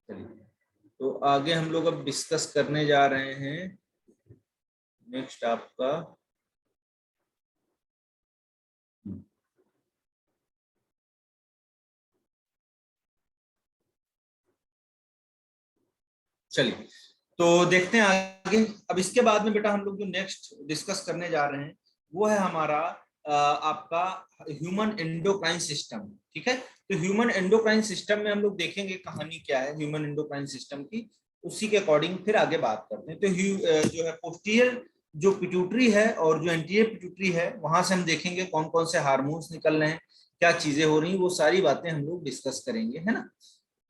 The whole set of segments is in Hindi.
चलिए, तो आगे हम लोग अब डिस्कस करने जा रहे हैं नेक्स्ट आपका चलिए, तो देखते हैं आगे। अब इसके बाद में बेटा हम लोग जो नेक्स्ट डिस्कस करने जा रहे हैं वो है हमारा आपका ह्यूमन एंडोक्राइन सिस्टम। ठीक है, तो ह्यूमन एंडोक्राइन सिस्टम में हम लोग देखेंगे कहानी क्या है ह्यूमन एंडोक्राइन सिस्टम की, उसी के अकॉर्डिंग फिर आगे बात करते हैं। तो जो है पोस्टीरियर जो पिट्यूटरी है और जो एंटीरियर पिट्यूटरी है, वहां से हम देखेंगे कौन कौन से हार्मोन्स निकल रहे हैं, क्या चीजें हो रही हैं, वो सारी बातें हम लोग डिस्कस करेंगे, है ना।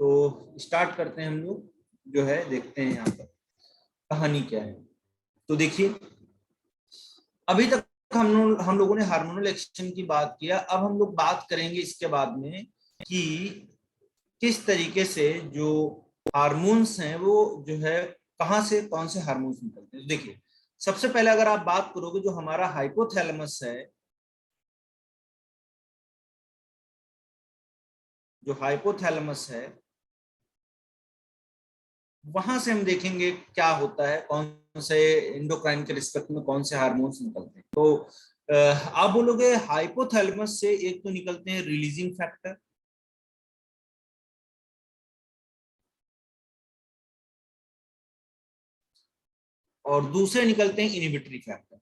तो स्टार्ट करते हैं हम लोग, जो है देखते हैं यहाँ पर कहानी क्या है। तो देखिए, अभी तक हम लोगों ने हार्मोनल एक्शन की बात किया। अब हम लोग बात करेंगे इसके बाद में कि किस तरीके से जो हार्मोन्स हैं वो जो है कहां से कौन से हार्मोन्स निकलते हैं। देखिए, सबसे पहले अगर आप बात करोगे जो हमारा हाइपोथैलेमस है, जो हाइपोथैलेमस है वहां से हम देखेंगे क्या होता है, कौन से एंडोक्राइन के रिस्पेक्ट में कौन से हार्मोन्स निकलते हैं। तो आप बोलोगे हाइपोथैलेमस से एक तो निकलते हैं रिलीजिंग फैक्टर, और दूसरे निकलते हैं इनिबिटरी फैक्टर।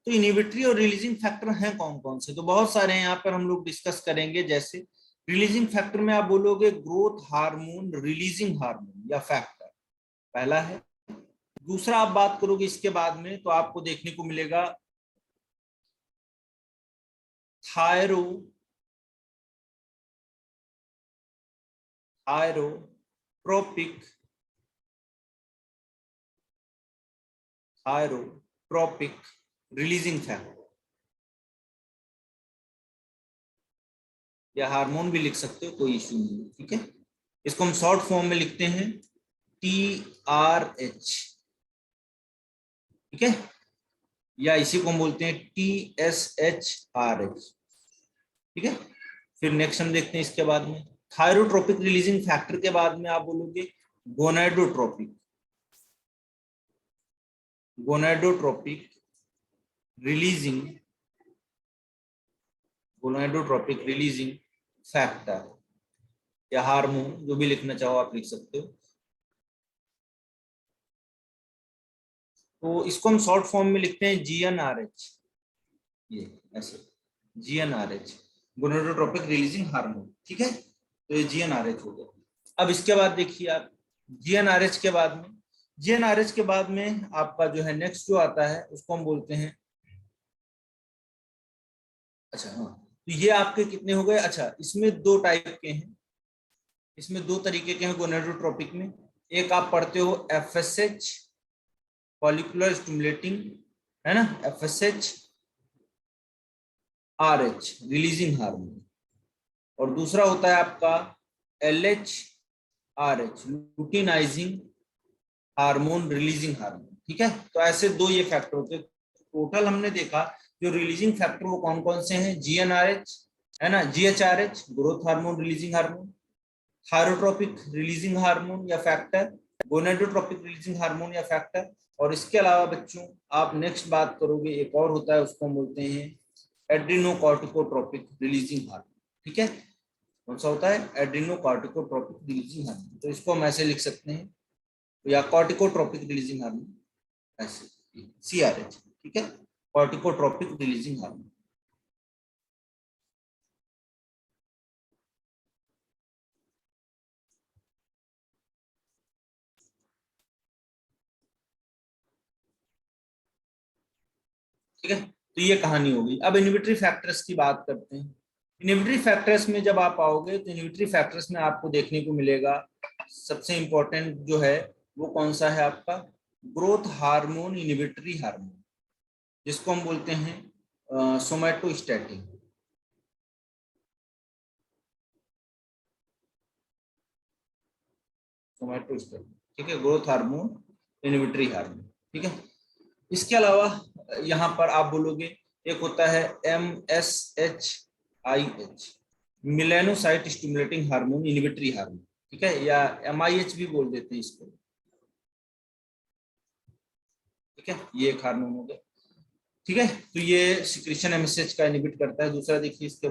तो इनिबिटरी और रिलीजिंग फैक्टर हैं कौन कौन से, तो बहुत सारे हैं, यहाँ पर हम लोग डिस्कस करेंगे। जैसे रिलीजिंग फैक्टर में आप बोलोगे ग्रोथ हार्मोन, रिलीजिंग हार्मोन या फैक्टर, पहला है। दूसरा आप बात करोगे इसके बाद में तो आपको देखने को मिलेगा thyro thyrotropic thyrotropic releasing factor, या हार्मोन भी लिख सकते हो, कोई इश्यू नहीं है। ठीक है, इसको हम शॉर्ट फॉर्म में लिखते हैं TRH। ठीक है, या इसी को हम बोलते हैं TSHRH। ठीक है, फिर नेक्स्ट हम देखते हैं इसके बाद में थायरोट्रोपिक रिलीजिंग फैक्टर के बाद में आप बोलोगे gonadotropic gonadotropic releasing gonadotropic releasing factor या हार्मोन, जो भी लिखना चाहो आप लिख सकते हो। तो इसको हम शॉर्ट फॉर्म में लिखते हैं GnRH, ये ऐसे GnRH, गोनाडोट्रोपिक रिलीजिंग हार्मोन। ठीक है, तो ये GnRH हो गया। अब इसके बाद देखिए आप, GnRH के बाद में GnRH के बाद में आपका जो है नेक्स्ट जो आता है उसको हम बोलते हैं, अच्छा हाँ, तो ये आपके कितने हो गए। अच्छा, इसमें दो टाइप के हैं, इसमें दो तरीके के हैं गोनाडोट्रोपिक में। एक आप पढ़ते हो FSH, फॉलिकुलर स्टिमुलेटिंग, है ना, FSH RH रिलीजिंग हार्मोन, और दूसरा होता है आपका LHRH luteinising hormone, releasing hormone. ठीक है, तो ऐसे दो ये फैक्टर होते हैं। टोटल हमने देखा जो रिलीजिंग फैक्टर वो कौन कौन से हैं, GnRH, है ना, GHRH growth hormone releasing hormone, thyrotropic releasing hormone या फैक्टर, गोनाडोट्रोपिक रिलीजिंग हार्मोन या फैक्टर। और इसके अलावा बच्चों आप नेक्स्ट बात करोगे, एक और होता है उसको हम बोलते हैं एड्रीनोकॉर्टिकोट्रोपिक रिलीजिंग हार्मोन। ठीक है, कौन सा होता है, एड्रीनोकॉर्टिकोट्रोपिक रिलीजिंग हार्मोन, तो इसको हम ऐसे लिख सकते हैं, या कॉर्टिकोट्रोपिक रिलीजिंग हार्मोन, ऐसे CRH। ठीक है, कॉर्टिकोट्रोपिक रिलीजिंग हार्मोन। ठीक है, तो ये कहानी होगी। अब इनहिबिटरी फैक्टर्स की बात करते हैं। इनहिबिटरी फैक्टर्स में जब आप आओगे तो इनहिबिटरी फैक्टर्स में आपको देखने को मिलेगा सबसे इंपॉर्टेंट जो है वो कौन सा है आपका, ग्रोथ हार्मोन इनहिबिटरी हार्मोन, जिसको हम बोलते हैं सोमैटोस्टैटिन। सोमैटोस्टैटिन, ठीक है, ग्रोथ हार्मोन इनहिबिटरी हार्मोन। ठीक है, इसके अलावा यहाँ पर आप बोलोगे एक होता है MSHIH, melanocyte stimulating hormone, inhibitory hormone, ठीक है, या MIH भी बोल देते हैं इसको, ठीक है, ये एक हार्मोन हो गया, ठीक है। तो ये सिक्रीशन MSH का इनहिबिट करता है। दूसरा देखिए इसके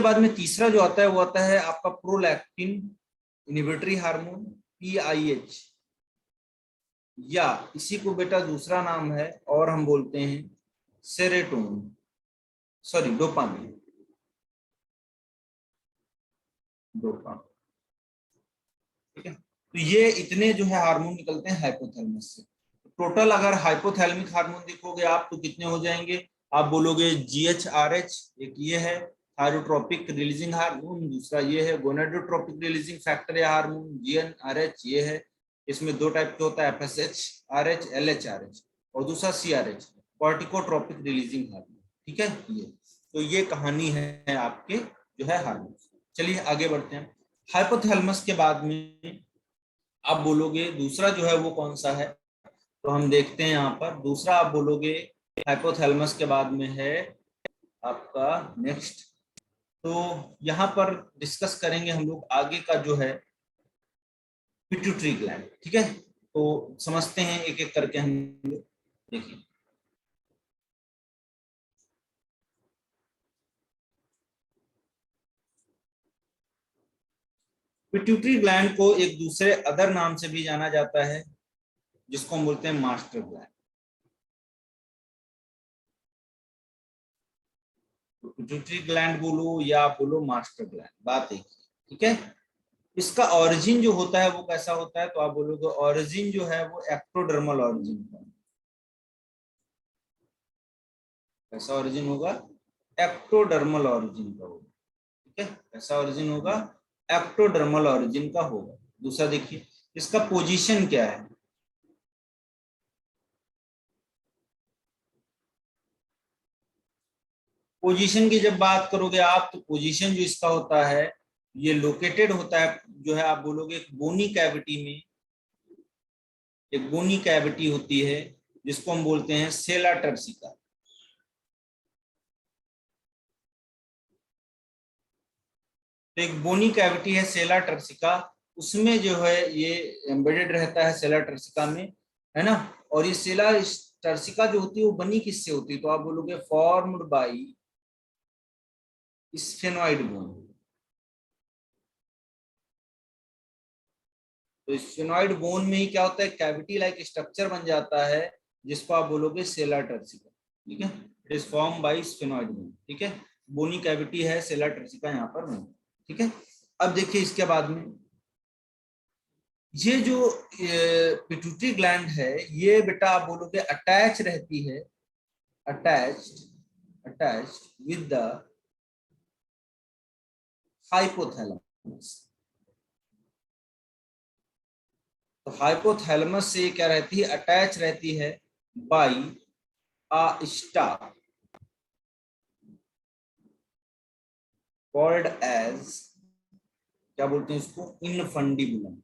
बाद में तीसरा जो आता है वो आता है आपका प्रोलैक्टिन इनहिबिटरी हार्मोन, PIH, या इसी को बेटा दूसरा नाम है और हम बोलते हैं सेरोटोनिन, सॉरी डोपामिन, डोपामिन, ठीक है। तो ये इतने जो है हार्मोन निकलते हैं हाइपोथैलेमस से। टोटल अगर हाइपोथैलेमिक हार्मोन देखोगे आप तो कितने हो जाएंगे, आप बोलोगे GHRH, एक ये है थायरोट्रोपिक रिलीजिंग हार्मोन, दूसरा ये है गोनाडोट्रोपिक रिलीजिंग फैक्टर या हार्मोन GnRH, ये है। इसमें दो टाइप के होता है, FSH-RH, LHRH, और दूसरा CRH, कॉर्टिकोट्रोपिक रिलीजिंग हार्मोन, ठीक है। ये तो ये कहानी है आपके जो है हार्मोन। चलिए आगे बढ़ते हैं। हाइपोथैलेमस के बाद में आप बोलोगे दूसरा जो है वो कौन सा है, तो हम देखते हैं यहाँ पर दूसरा आप बोलोगे हाइपोथैलेमस के बाद में है आपका नेक्स्ट। तो यहाँ पर डिस्कस करेंगे हम लोग आगे का जो है पिट्यूटरी ग्लैंड, ठीक है। तो समझते हैं एक एक करके हम लोग। देखिए पिट्यूटरी ग्लैंड को एक दूसरे अदर नाम से भी जाना जाता है जिसको हम बोलते हैं मास्टर ग्लैंड। पिट्यूटरी ग्लैंड बोलो या आप बोलो मास्टर ग्लैंड, बात एक ही, ठीक है। इसका ओरिजिन जो होता है वो कैसा होता है, तो आप बोलोगे ओरिजिन जो है वो एक्टोडर्मल ओरिजिन का, कैसा ओरिजिन होगा, एक्टोडर्मल ओरिजिन का होगा, ठीक है। ऐसा ओरिजिन होगा, एक्टोडर्मल ओरिजिन का होगा। दूसरा देखिए इसका पोजीशन क्या है, पोजीशन की जब बात करोगे आप तो पोजीशन जो इसका होता है ये लोकेटेड होता है जो है आप बोलोगे एक बोनी कैविटी में, एक बोनी कैविटी होती है जिसको हम बोलते हैं सेला टर्सिका। तो एक बोनी कैविटी है सेला टर्सिका, उसमें जो है ये एम्बेडेड रहता है सेला टर्सिका में, है ना। और ये सेला टर्सिका जो होती है वो बनी किससे होती है, तो आप बोलोगे फॉर्म्ड बाई स्फेनॉइड बोन। तो स्फेनॉइड बोन में ही क्या होता है, कैविटी लाइक स्ट्रक्चर बन जाता है जिसको आप बोलोगे सेला टर्सिका, ठीक है। It is form by sphenoid bone, ठीक है। बोनी कैविटी है सेला टर्सिका यहाँ पर नहीं, ठीक है। अब देखिए इसके बाद में ये जो पिट्यूटरी ग्लैंड है ये बेटा आप बोलोगे अटैच रहती है, attached attached with the hypothalamus. तो हाइपोथैलेमस से क्या रहती है, अटैच रहती है by a star called as, क्या बोलते हैं इसको, इनफंडिबुलम,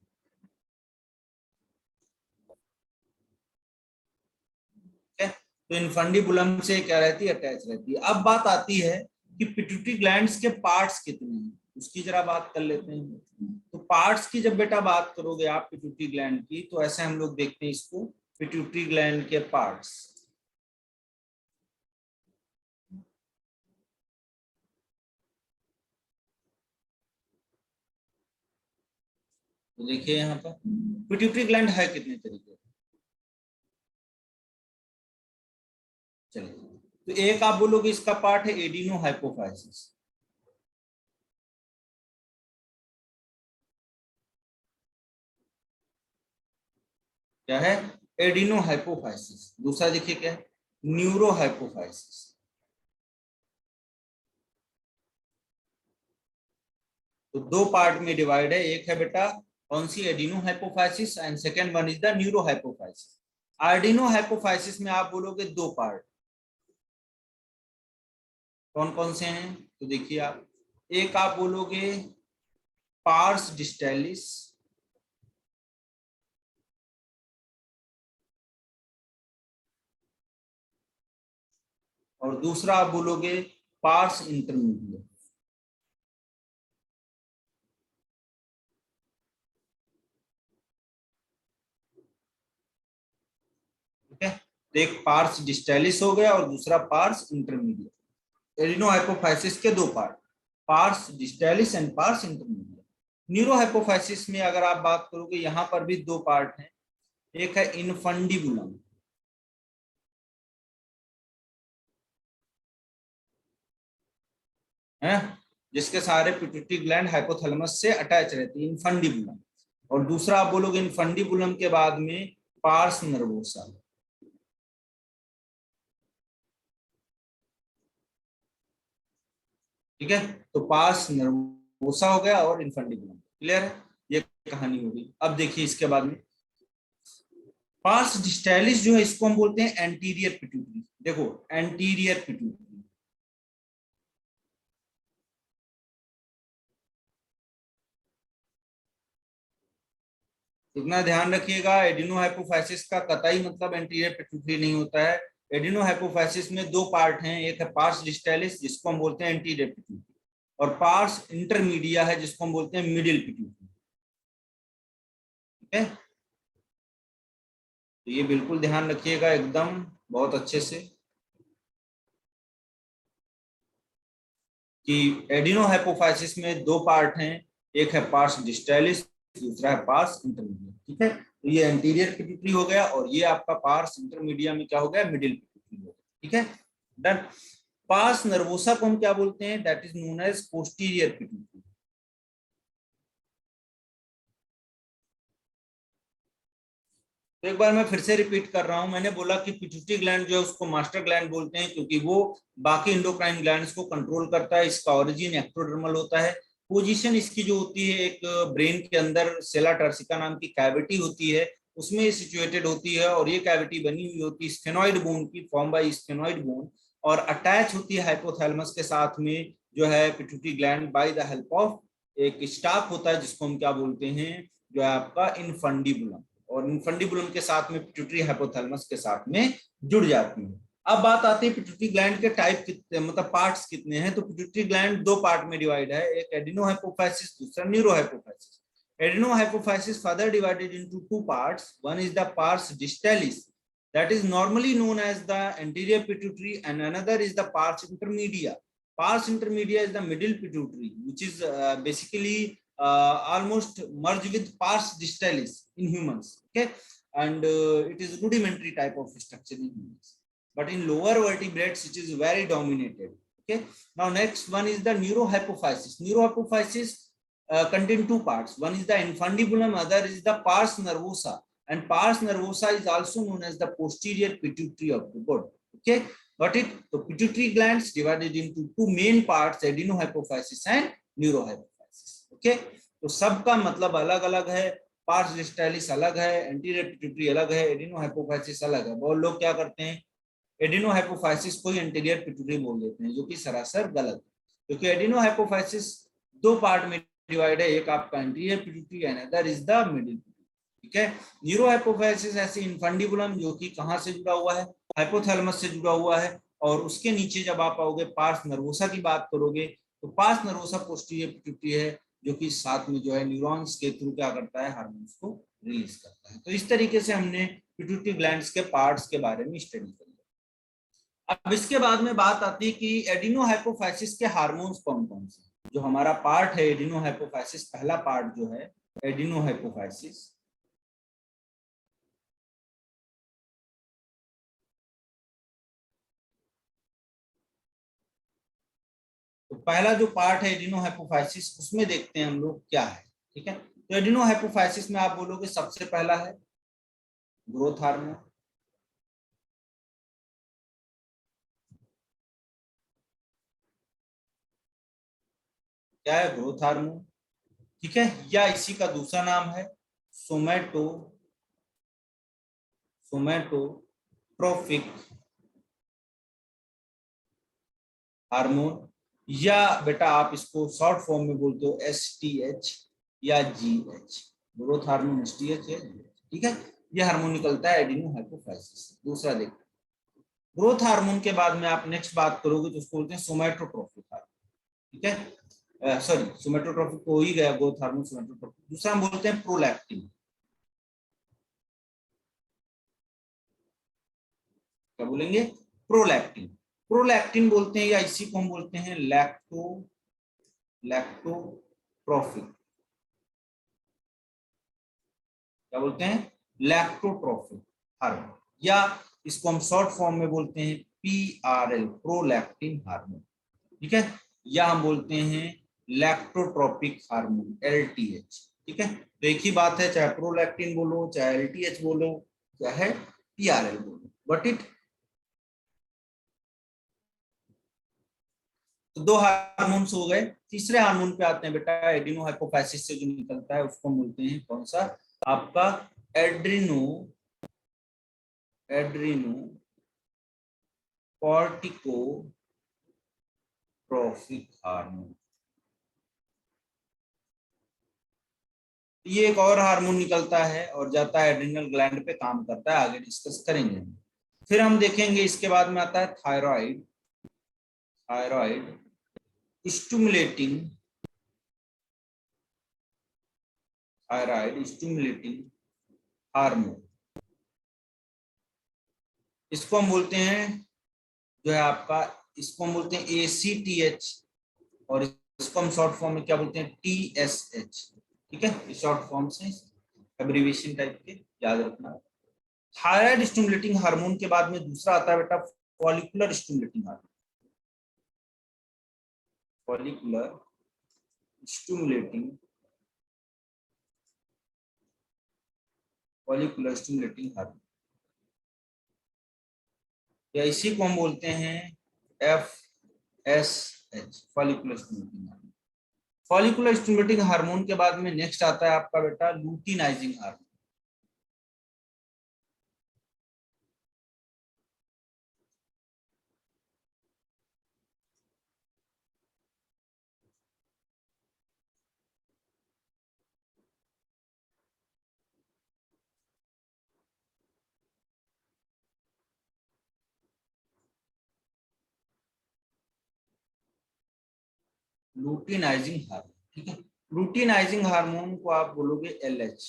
ठीक है। तो इनफंडिबुलम से क्या रहती है, अटैच रहती है। अब बात आती है कि पिट्यूटरी ग्लैंड्स के पार्ट्स कितने हैं, उसकी जरा बात कर लेते हैं। तो पार्ट्स की जब बेटा बात करोगे आप पिट्यूटरी ग्लैंड की, तो ऐसे हम लोग देखते हैं इसको, पिट्यूटरी ग्लैंड के पार्ट्स। तो देखिए यहाँ पर पिट्यूटरी ग्लैंड है कितने तरीके के, चलिए। तो एक आप बोलोगे इसका पार्ट है एडिनो हाइपोफाइसिस, क्या है, एडिनो हाइपोफाइसिस। दूसरा देखिए क्या है, न्यूरो हाइपोफाइसिस। तो दो पार्ट में डिवाइड है, एक है बेटा कौन सी, adeno hypophysis, and second one is the neuro hypophysis. Adeno hypophysis में आप बोलोगे दो पार्ट, कौन कौन से हैं, तो देखिए आप, एक आप बोलोगे पार्स डिस्टेलिस, और दूसरा आप बोलोगे पार्स इंटरमीडिया। ठीक है, तो एक पार्स डिस्टेलिस हो गया और दूसरा पार्स इंटरमीडिया। एडिनोहाइपोफाइसिस के दो part, pars distalis and pars intermedia. Neurohypophysis में अगर आप बात करोगे यहाँ पर भी दो पार्ट हैं, एक है इनफंडिबुलम है, जिसके सारे पिट्यूटरी ग्लैंड हाइपोथैलेमस से अटैच रहती है, इनफंडिबुलम। और दूसरा आप बोलोगे इनफंडिबुलम के बाद में पार्स नर्वोसा। ठीक है, तो पार्स नर्वोसा हो गया और इनफंडिबुलम। क्लियर है, ये कहानी होगी। अब देखिए इसके बाद में पार्स डिस्टेलिस जो है, इसको हम बोलते हैं एंटीरियर पिट्यूटरी। देखो एंटीरियर पिट्यूटरी, इतना ध्यान रखिएगा, एडिनोहाइपोफाइसिस का कतई मतलब एंटीरियर पिट्यूटरी नहीं होता है। एडिनोहाइपोफाइसिस में दो पार्ट हैं, एक है पार्स डिस्टेलिस जिसको हम बोलते हैं एंटीरियर पिट्यूटरी, और पार्स इंटरमीडिया है जिसको हम बोलते हैं मिडिल पिट्यूटरी। ठीक है, तो ये बिल्कुल ध्यान रखिएगा एकदम बहुत अच्छे से कि एडिनोहाइपोफाइसिस में दो पार्ट हैं, एक है पार्स डिस्टेलिस, दूसरा है पार्स इंटरमीडिया। ठीक है, तो ये एंटीरियर पिट्यूटरी हो गया और ये आपका पार्स इंटरमीडिया में क्या हो गया, मिडिल पिट्यूटरी हो गया। ठीक है, डन। पार्स नर्वोसा को हम क्या बोलते हैं, that is known as posterior pituitary. तो एक बार मैं फिर से रिपीट कर रहा हूं, मैंने बोला कि पिट्यूटरी ग्लैंड जो है उसको मास्टर ग्लैंड बोलते हैं क्योंकि वो बाकी एंडोक्राइन ग्लैंड्स को कंट्रोल करता है। इसका ओरिजिन एक्टोडर्मल होता है। पोजीशन इसकी जो होती है, एक ब्रेन के अंदर सेला टर्सिका नाम की कैविटी होती है, उसमें सिचुएटेड होती है, और ये कैविटी बनी हुई होती है स्फेनॉइड बोन की, फॉर्म बाय स्फेनॉइड बोन, और अटैच होती है हाइपोथैलेमस के साथ में जो है pituitary gland by the help of एक स्टाफ होता है जिसको हम क्या बोलते हैं, जो है आपका इनफंडिबुलम, और इनफंडिबुलम के साथ में पिट्यूटरी हाइपोथैलेमस के साथ में जुड़ जाती है। अब बात आती है पिट्यूटरी ग्लैंड के टाइप कितने, मतलब पार्ट्स कितने हैं। तो पिट्यूटरी ग्लैंड दो पार्ट में डिवाइड है, एक एडिनोहाइपोफाइसिस, दूसरा neurohypophysis. Adenohypophysis further divided into two parts. One is the pars distalis, that is normally known as the anterior pituitary, and another is the pars intermedia. Pars intermedia is the middle pituitary, which is basically almost merged with pars distalis in humans. Okay, and it is rudimentary type of structure in humans, but in lower vertebrates it is very dominated. Okay, now next one is the neurohypophysis. Neurohypophysis contain two parts. One is the infundibulum, other is the pars nervosa. And pars nervosa is also known as the posterior pituitary of the body. Okay, got it? So pituitary glands divided into two main parts, adenohypophysis and neurohypophysis. Okay, तो सबका मतलब अलग अलग है। पार्स डिस्टालिस अलग है, एंटीरियर पिट्यूटरी अलग है, एडिनोहाइपोफाइसिस अलग है। बहुत लोग क्या करते हैं, एडिनोहाइपोफाइसिस को एंटीरियर पिट्यूटरी बोल देते हैं, जो कि सरासर गलत है, क्योंकि एडिनोहाइपोफाइसिस दो पार्ट में डिवाइड है, एक आपका anterior pituitary and other is the middle. ठीक है, न्यूरोहाइपोफाइसिस ऐसे इनफंडिबुलम जो कि कहां से जुड़ा हुआ है, हाइपोथैलेमस से जुड़ा हुआ है, और उसके नीचे जब आप आओगे पार्स नर्वोसा की बात करोगे तो पार्स नर्वोसा पोस्टीरियर पिट्यूटरी है, जो कि साथ में जो है न्यूरॉन्स के थ्रू क्या करता है, हार्मोन्स को रिलीज करता है। तो इस तरीके से हमने पिट्यूटरी ग्लैंड्स के पार्ट्स के बारे में स्टडी कर लिया। अब इसके बाद में बात आती है कि एडिनोहाइपोफाइसिस के हार्मोन्स कौन कौन से। जो हमारा पार्ट है एडिनोहाइपोफाइसिस, पहला पार्ट जो है एडिनोहाइपोफाइसिस, तो पहला जो पार्ट है एडिनोहाइपोफाइसिस, उसमें देखते हैं हम लोग क्या है। ठीक है, तो एडिनोहाइपोफाइसिस में आप बोलोगे सबसे पहला है ग्रोथ हार्मोन। क्या है, ग्रोथ हार्मोन। ठीक है, या इसी का दूसरा नाम है सोमैटो सोमैटोट्रोफिक हार्मोन, या बेटा आप इसको शॉर्ट फॉर्म में बोलते हो STH या GH। ग्रोथ हार्मोन STH है। ठीक है, ये हार्मोन निकलता है एडिनोहाइपोफाइसिस। दूसरा देखो ग्रोथ हार्मोन के बाद में आप नेक्स्ट बात करोगे तो उसको बोलते हैं सोमैटोट्रोपिक हार्मोन, ठीक है, सॉरी सोमैटोट्रोपिक तो हो ही गया, ग्रोथ हार्मोन सोमैटोट्रोपिक। दूसरा हम बोलते हैं प्रोलैक्टिन, क्या बोलेंगे, प्रोलैक्टिन। प्रोलैक्टिन बोलते हैं या इसी को हम बोलते हैं लैक्टोट्रोफिक, क्या बोलते हैं, लैक्टोट्रोफिक हार्मोन, या इसको हम शॉर्ट फॉर्म में बोलते हैं PRL, प्रोलैक्टिन हार्मोन, ठीक है, या हम बोलते हैं लैक्टोट्रोपिक हार्मोन LTH, ठीक है। तो एक ही बात है, चाहे प्रोलैक्टिन बोलो, चाहे LTH बोलो, चाहे PRL बोलो, बट इट। तो दो हार्मोन्स हो गए। तीसरे हार्मोन पे आते हैं बेटा, एडिनो हाइपोफाइसिस से जो निकलता है उसको बोलते हैं कौन सा, आपका एड्रिनो कॉर्टिकोट्रोफिक हार्मोन। ये एक और हार्मोन निकलता है और जाता है एड्रिनल ग्लैंड पे, काम करता है, आगे डिस्कस करेंगे। फिर हम देखेंगे इसके बाद में आता है थायराइड स्टिमुलेटिंग हार्मोन। इसको हम बोलते हैं जो है आपका, इसको हम बोलते हैं ACTH, और इसको हम शॉर्ट फॉर्म में क्या बोलते हैं, TSH, ठीक है, शॉर्ट फॉर्म से एब्रिविएशन टाइप के याद रखना। थायराइड स्टिमुलेटिंग हार्मोन के बाद में दूसरा आता है बेटा follicular stimulating hormone, follicular stimulating hormone, या इसी को हम बोलते हैं FSH, follicular stimulating hormone. Follicular stimulating hormone के बाद में नेक्स्ट आता है आपका बेटा लूटिनाइजिंग हार्मोन। लूटिनाइजिंग हार्मोन, ठीक है, लूटिनाइजिंग हार्मोन को आप बोलोगे LH,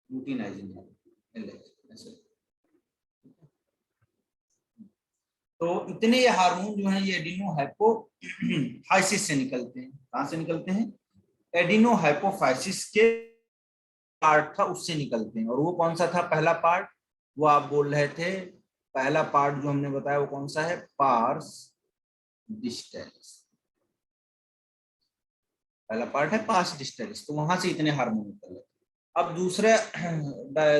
लूटिनाइजिंग हार्मोन LH ऐसे। तो इतने ये हार्मोन जो है ये एडिनो हाइपोफाइसिस से निकलते हैं। कहां से निकलते हैं, एडिनो हाइपोफाइसिस के पार्ट था उससे निकलते हैं। और वो कौन सा था पहला पार्ट, वो आप बोल रहे थे, पहला पार्ट जो हमने बताया वो कौन सा है, पार्स डिस्टेलिस, पहला पार्ट है पार्स डिस्टेलिस, तो वहां से इतने हार्मोन निकल रहे। अब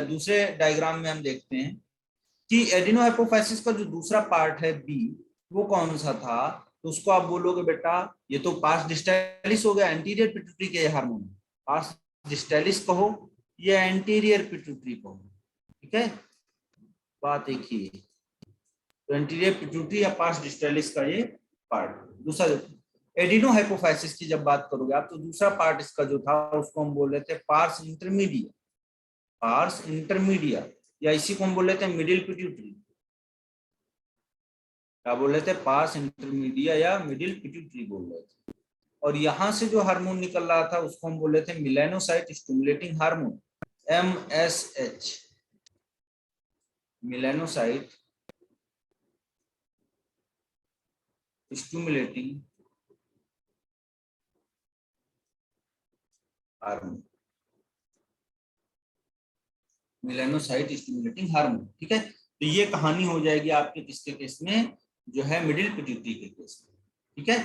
दूसरे डायग्राम में हम देखते हैं कि एडिनो हाइपोफाइसिस का जो दूसरा पार्ट है B, वो कौन सा था, तो उसको आप बोलोगे बेटा, ये तो पार्स डिस्टेलिस हो गया, एंटीरियर पिट्यूटरी के हार्मोन, पार्स डिस्टेलिस कहो या एंटीरियर पिट्यूटरी कहो, ठीक है, बात एक ही है। तो एंटीरियर पिट्यूटरी या पार्स डिस्टेलिस का ये पार्ट। दूसरा एडिनो हाइपोफाइसिस की जब बात करोगे आप, तो दूसरा पार्ट इसका जो था उसको हम बोल रहे थे पार्स इंटरमीडिया, या इसी को हम बोल रहे थे मिडिल पिट्यूटरी, क्या बोल रहे थे, पार्स इंटरमीडिया या मिडिल पिट्यूटरी बोल रहे थे। और यहां से जो हार्मोन निकल रहा था उसको हम बोल रहे थे melanocyte stimulating hormone, MSH, melanocyte stimulating hormone, melanocyte stimulating hormone, ठीक है। तो ये कहानी हो जाएगी आपके किसके केस में, जो है मिडिल पिट्यूटरी के केस में, ठीक है।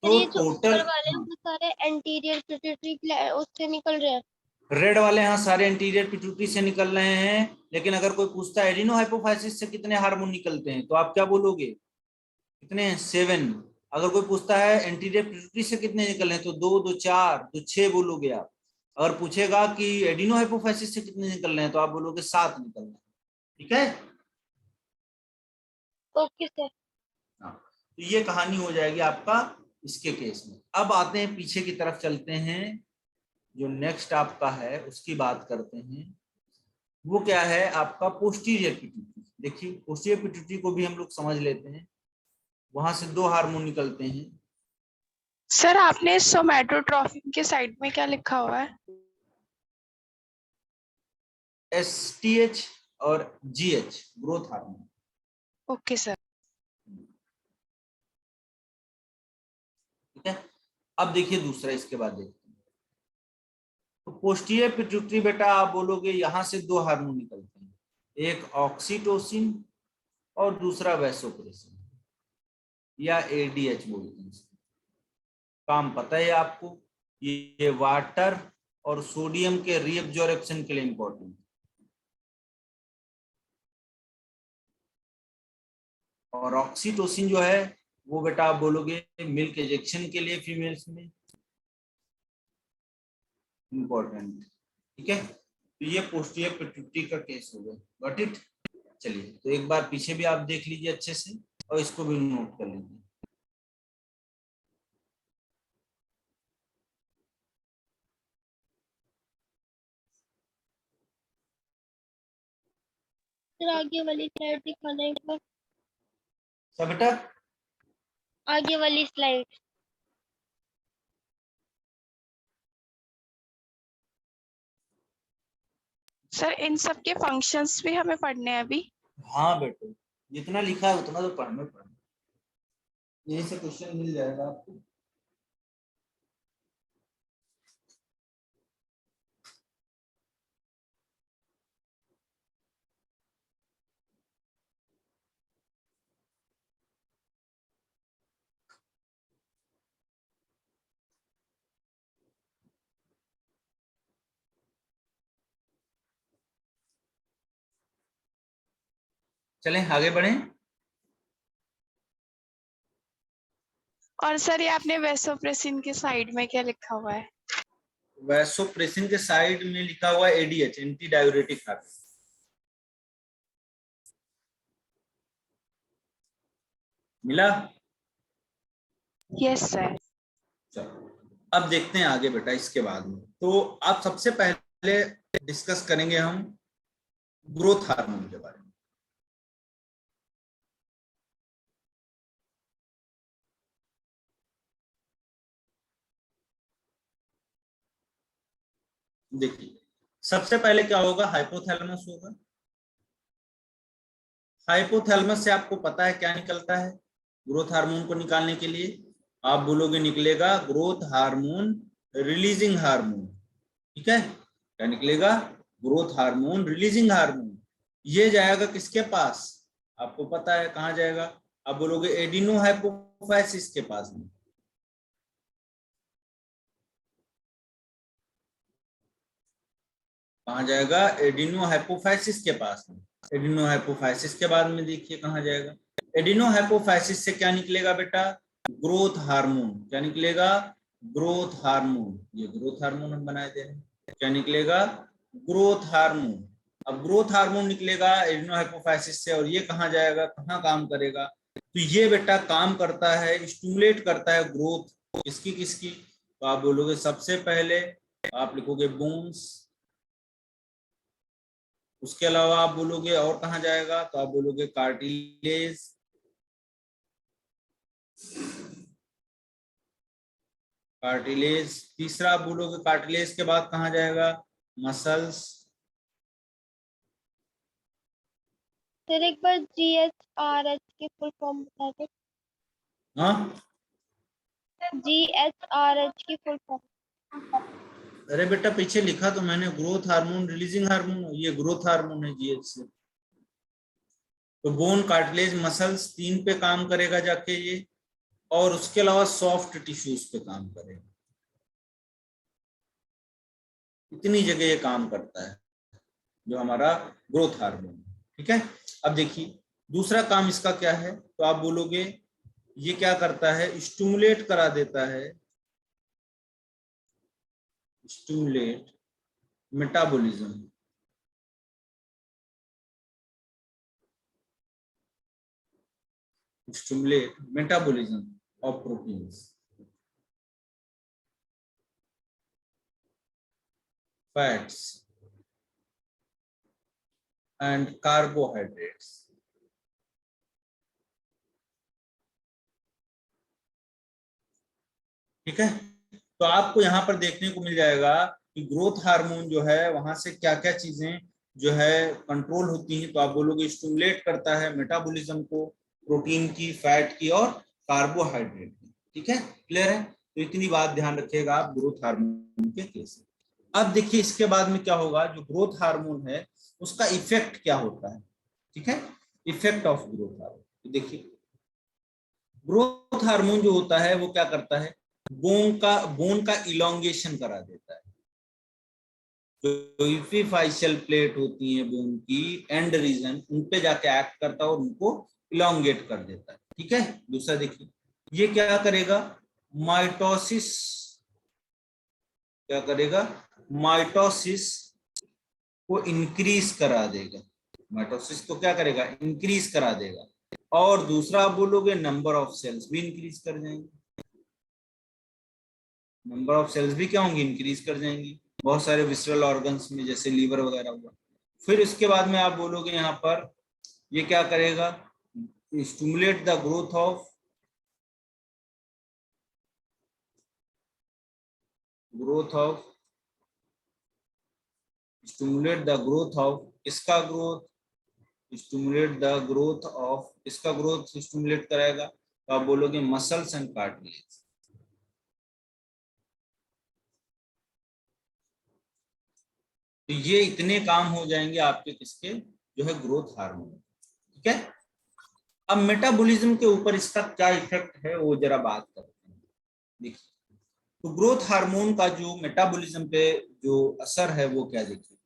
तो ये जो ऊपर टोटल वाले हैं वो सारे एंटीरियर पिट्यूटरी उससे निकल रहे हैं। रेड वाले यहाँ सारे एंटीरियर पिट्यूटरी से निकल रहे हैं, लेकिन अगर कोई पूछता है एडिनो हाइपोफाइसिस से कितने हार्मोन निकलते हैं, तो आप क्या बोलोगे, कितने, 7। अगर कोई पूछता है एंटीरियर पिट्यूटरी से कितने निकल रहे हैं, तो 2 2 4 तो 6 बोलोगे आप। अगर पूछेगा कि एडिनो हाइपोफाइसिस से कितने निकल रहे हैं, तो आप बोलोगे 7 निकल रहे हैं, ठीक है। Okay sir. हाँ, तो ये कहानी हो जाएगी आपका इसके केस में। अब आते हैं पीछे की तरफ चलते हैं, जो नेक्स्ट आपका है उसकी बात करते हैं। वो क्या है आपका पोस्टीरियर पिट्यूटरी। देखिए पोस्टीरियर पिट्यूटरी को भी हम लोग समझ लेते हैं, वहां से दो हार्मोन निकलते हैं। सर आपने सोमैटोट्रोफिन के साइड में क्या लिखा हुआ है? STH और GH growth hormone. Okay sir. ठीक है, अब देखिए दूसरा, इसके बाद देखते हैं। तो पोस्टीरियर पिट्यूटरी बेटा आप बोलोगे यहां से दो हार्मोन निकलते हैं, एक ऑक्सीटोसिन और दूसरा वैसोप्रेसिन या ADH बोलते हैं इसको। काम पता है आपको, ये वाटर और सोडियम के रीअब्जॉर्प्शन के लिए इंपॉर्टेंट। और ऑक्सीटोसिन जो है वो बेटा आप बोलोगे मिल्क इजेक्शन के लिए फीमेल्स में इंपॉर्टेंट। ठीक है, तो ये पोस्टीरियर पिट्यूटरी का केस हो गया। Got it. चलिए तो एक बार पीछे भी आप देख लीजिए अच्छे से और इसको भी नोट कर लीजिए। सर आगे वाली स्लाइड दिखाना एक बार, सब बेटा आगे वाली स्लाइड। सर इन सब के फंक्शंस भी हमें पढ़ने हैं अभी? हाँ बेटे, जितना लिखा है उतना तो पढ़ना यही से क्वेश्चन मिल जाएगा आपको। चलें आगे बढ़ें। और सर ये आपने वैसोप्रेसिन के साइड में क्या लिखा हुआ है? वैसोप्रेसिन के साइड में लिखा हुआ ADH एंटी डाययूरेटिक हार्मोन। मिला? Yes sir. चलो अब देखते हैं आगे बेटा इसके बाद में। तो आप सबसे पहले डिस्कस करेंगे हम ग्रोथ हार्मोन के बारे में। देखिए सबसे पहले क्या होगा, हाइपोथैलेमस होगा। हाइपोथैलेमस से आपको पता है क्या निकलता है ग्रोथ हार्मोन को निकालने के लिए? आप बोलोगे निकलेगा ग्रोथ हार्मोन रिलीजिंग हार्मोन। ठीक है, क्या निकलेगा? Growth hormone releasing hormone. ये जाएगा किसके पास? आपको पता है कहां जाएगा? आप बोलोगे एडिनो हाइपोफाइसिस के पास में। कहां जाएगा? एडिनो हाइपोफाइसिस के पास में। एडिनो हाइपोफाइसिस के बाद में देखिए कहां जाएगा? एडिनो हाइपोफाइसिस से क्या निकलेगा बेटा? Growth hormone. क्या निकलेगा? Growth hormone. ये ग्रोथ हार्मोन हम बनाए दे रहे हैं। क्या निकलेगा? Growth hormone. अब ग्रोथ हार्मोन निकलेगा एडिनो हाइपोफाइसिस से, और ये कहां जाएगा, कहां काम करेगा? तो ये बेटा काम करता है, स्टिमुलेट करता है ग्रोथ किसकी किसकी? तो आप बोलोगे सबसे पहले आप लिखोगे बोन्स। उसके अलावा आप बोलोगे और कहां जाएगा, तो आप बोलोगे कार्टिलेज। कार्टिलेज तीसरा आप बोलोगे, कार्टिलेज के बाद कहां जाएगा? मसल्स। सर एक बार GHRH की फुल फॉर्म बता दे। हाँ GHRH की फुल फॉर्म। अरे बेटा पीछे लिखा तो मैंने, ग्रोथ हार्मोन रिलीजिंग हार्मोन, ये ग्रोथ हार्मोन है GH से। तो बोन कार्टिलेज मसल्स तीन पे काम करेगा जाके ये, और उसके अलावा सॉफ्ट टिश्यूज पे काम करेगा। इतनी जगह ये काम करता है जो हमारा ग्रोथ हार्मोन। ठीक है, अब देखिए दूसरा काम इसका क्या है, तो आप बोलोगे ये क्या करता है? स्टिमुलेट करा देता है, stimulate metabolism. Stimulate metabolism of proteins, fats and carbohydrates. ठीक है, तो आपको यहाँ पर देखने को मिल जाएगा कि ग्रोथ हार्मोन जो है वहां से क्या क्या चीजें जो है कंट्रोल होती हैं। तो आप बोलोगे स्टिमुलेट करता है मेटाबॉलिज्म को, प्रोटीन की, फैट की और कार्बोहाइड्रेट की। ठीक है, क्लियर है? तो इतनी बात ध्यान रखिएगा आप ग्रोथ हार्मोन के केस में। अब देखिए इसके बाद में क्या होगा, जो ग्रोथ हार्मोन है उसका इफेक्ट क्या होता है। ठीक है, इफेक्ट ऑफ ग्रोथ हार्मोन। देखिए ग्रोथ हार्मोन जो होता है वो क्या करता है, बोन का इलोंगेशन करा देता है। जो इपिफाइशियल प्लेट होती है बोन की एंड रीजन, उन पे जाके एक्ट करता है और उनको इलोंगेट कर देता है। ठीक है, दूसरा देखिए ये क्या करेगा, माइटोसिस, क्या करेगा, माइटोसिस को इंक्रीज करा देगा। माइटोसिस को क्या करेगा, इंक्रीज करा देगा। और दूसरा आप बोलोगे नंबर ऑफ सेल्स भी इंक्रीज कर जाएंगे। नंबर ऑफ सेल्स भी क्या होंगी, इंक्रीज कर जाएंगी बहुत सारे विसरल ऑर्गन्स में, जैसे लीवर वगैरह हुआ। फिर इसके बाद में आप बोलोगे यहाँ पर ये क्या करेगा, stimulate the growth of stimulate the growth of इसका growth, stimulate the growth of इसका ग्रोथ स्टिमुलेट कराएगा। तो आप बोलोगे मसल्स एंड कार्टिलेज। तो ये इतने काम हो जाएंगे आपके किसके, जो है ग्रोथ हार्मोन। ठीक है, अब मेटाबॉलिज्म के ऊपर इसका क्या इफेक्ट है वो जरा बात करते हैं। देखिए तो ग्रोथ हार्मोन का जो मेटाबॉलिज्म पे जो असर है वो क्या, देखिए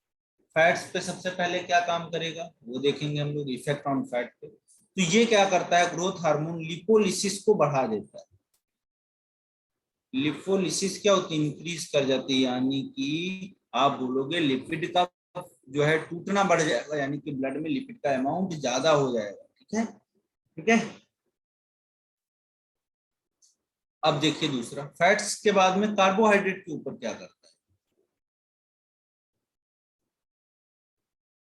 फैट्स पे सबसे पहले क्या काम करेगा वो देखेंगे हम लोग, इफेक्ट ऑन फैट पे। तो ये क्या करता है, ग्रोथ हार्मोन लिपोलिसिस को बढ़ा देता है। लिपोलिसिस क्या होती है, इंक्रीज कर जाती है, यानी कि आप बोलोगे लिपिड का जो है टूटना बढ़ जाएगा, यानी कि ब्लड में लिपिड का अमाउंट ज्यादा हो जाएगा। ठीक है, ठीक है। अब देखिए दूसरा, फैट्स के बाद में कार्बोहाइड्रेट के ऊपर क्या करता है।